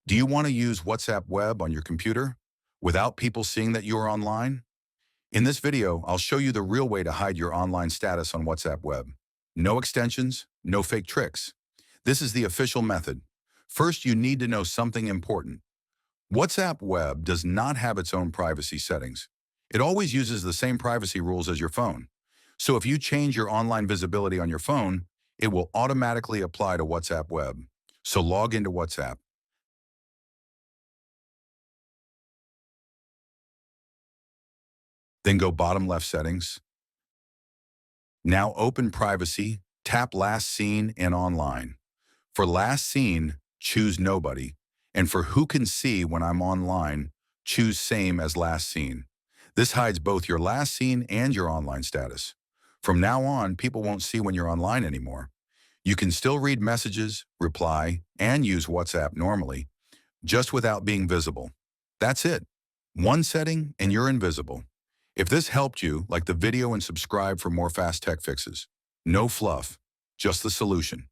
Do you want to use WhatsApp Web on your computer without people seeing that you are online? In this video, I'll show you the real way to hide your online status on WhatsApp Web. No extensions, no fake tricks. This is the official method. First, you need to know something important. WhatsApp Web does not have its own privacy settings. It always uses the same privacy rules as your phone. So if you change your online visibility on your phone, it will automatically apply to WhatsApp Web. So log into WhatsApp. Then go bottom left settings. Now open privacy, tap last seen and online. For last seen, choose nobody. And for who can see when I'm online, choose same as last seen. This hides both your last seen and your online status. From now on, people won't see when you're online anymore. You can still read messages, reply, and use WhatsApp normally, just without being visible. That's it. One setting and you're invisible. If this helped you, like the video and subscribe for more fast tech fixes. No fluff, just the solution.